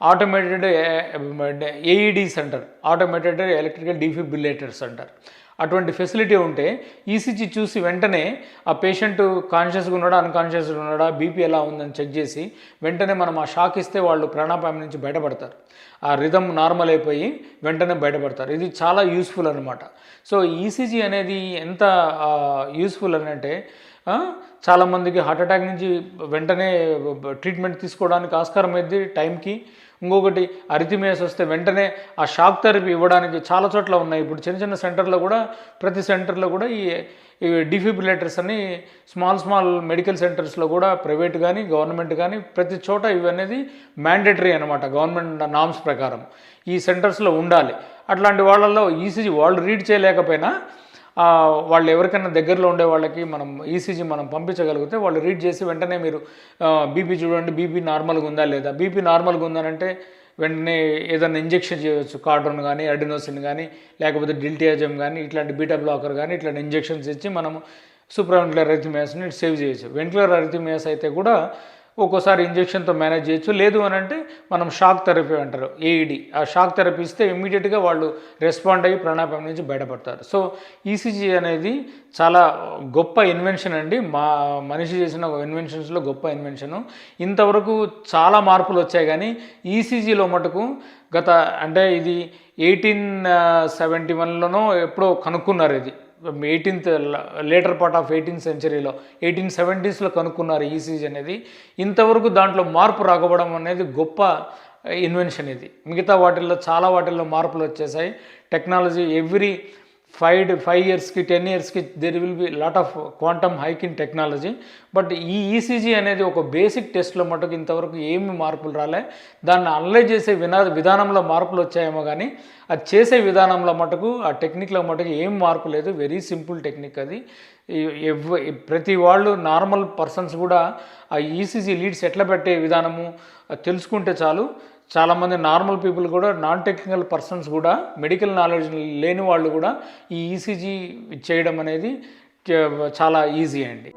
Automated AEDs అంటారు, automated electrical defibrillators అంటారు. అటువంటి ఫెసిలిటీ ఉంటే ఈసీజీ చూసి వెంటనే ఆ పేషెంట్ కాన్షియస్గా ఉన్నాడా అన్కాన్షియస్గా ఉన్నాడా, బీపీ ఎలా ఉందని చెక్ చేసి వెంటనే మనం ఆ షాక్ ఇస్తే వాళ్ళు ప్రాణాపాయం నుంచి బయటపడతారు. ఆ రిథమ్ నార్మల్ అయిపోయి వెంటనే బయటపడతారు. ఇది చాలా యూస్ఫుల్ అనమాట. సో ఈసీజీ అనేది ఎంత యూస్ఫుల్ అని అంటే చాలామందికి హార్ట్అటాక్ నుంచి వెంటనే ట్రీట్మెంట్ తీసుకోవడానికి ఆస్కారం అయింది టైంకి. ఇంకొకటి అరిథిమియాస్ వస్తే వెంటనే ఆ షాక్ థెరపీ ఇవ్వడానికి చాలా చోట్ల ఉన్నాయి. ఇప్పుడు చిన్న చిన్న సెంటర్లో కూడా, ప్రతి సెంటర్లో కూడా ఈ డిఫిబ్రిలేటర్స్ అని స్మాల్ మెడికల్ సెంటర్స్లో కూడా, ప్రైవేట్ కానీ గవర్నమెంట్ కానీ ప్రతి చోట ఇవనేది మ్యాండేటరీ అనమాట. గవర్నమెంట్ నామ్స్ ప్రకారం ఈ సెంటర్స్లో ఉండాలి. అట్లాంటి వాళ్ళల్లో ఈసీజీ వాళ్ళు రీడ్ చేయలేకపోయినా వాళ్ళు ఎవరికైనా దగ్గరలో ఉండే వాళ్ళకి మనం ఈసీజీ మనం పంపించగలిగితే వాళ్ళు రీడ్ చేసి వెంటనే మీరు బీపీ చూడండి, బీపీ నార్మల్గా ఉందా లేదా, బీపీ నార్మల్గా ఉందనంటే వెంటనే ఏదైనా ఇంజెక్షన్ చేయవచ్చు. కార్డోన్ కానీ, అడినోసిన్ కానీ, లేకపోతే డిల్టియాజమ్ కానీ, ఇట్లాంటి బీటా బ్లాకర్ కానీ ఇట్లాంటి ఇంజెక్షన్స్ ఇచ్చి మనము సూప్రావెంటికులర్ అరిథిమియాస్ని సేవ్ చేయొచ్చు. వెంటికులర్ అరిథిమియాస్ అయితే కూడా ఒక్కోసారి ఇంజెక్షన్తో మేనేజ్ చేయొచ్చు. లేదు అని అంటే మనం షాక్ థెరపీ అంటారు, ఏఈడి. ఆ షాక్ థెరపీ ఇస్తే ఇమ్మీడియట్గా వాళ్ళు రెస్పాండ్ అయ్యి ప్రాణాపాయం నుంచి బయటపడతారు. సో ఈసీజీ అనేది చాలా గొప్ప ఇన్వెన్షన్ అండి. మనిషి చేసిన ఇన్వెన్షన్స్లో గొప్ప ఇన్వెన్షను. ఇంతవరకు చాలా మార్పులు వచ్చాయి, కానీ ఈసీజీలో మటుకు అంటే ఇది 1871లోనో ఎప్పుడో కనుక్కున్నారు. ఇది 18th later part of 18th సెంచరీలో 1870sలో కనుక్కున్నారు ఈసీజీ అనేది. ఇంతవరకు దాంట్లో మార్పు రాకపోవడం అనేది గొప్ప ఇన్వెన్షన్ ఇది. మిగతా వాటిల్లో చాలా వాటిల్లో మార్పులు వచ్చేసాయి. టెక్నాలజీ ఎవ్రీ 5 yearsకి 10 yearsకి there will be lot of quantum hike in technology. But ఈ ఈసీజీ అనేది ఒక బేసిక్ టెస్ట్లో మటుకు ఇంతవరకు ఏమి మార్పులు రాలే. దాన్ని అనలైజ్ చేసే విధానంలో మార్పులు వచ్చాయేమో కానీ అది చేసే విధానంలో మటుకు, ఆ టెక్నిక్లో మటుకు ఏం మార్పు లేదు. వెరీ సింపుల్ టెక్నిక్ అది. ప్రతి వాళ్ళు నార్మల్ పర్సన్స్ కూడా ఆ ఈసీజీ లీడ్స్ ఎట్లా పెట్టే విధానము తెలుసుకుంటే చాలు. చాలామంది నార్మల్ పీపుల్ కూడా, నాన్ టెక్నికల్ పర్సన్స్ కూడా, మెడికల్ నాలెడ్జ్ లేని వాళ్ళు కూడా ఈ ఈసీజీ చేయడం అనేది చాలా ఈజీ అండి.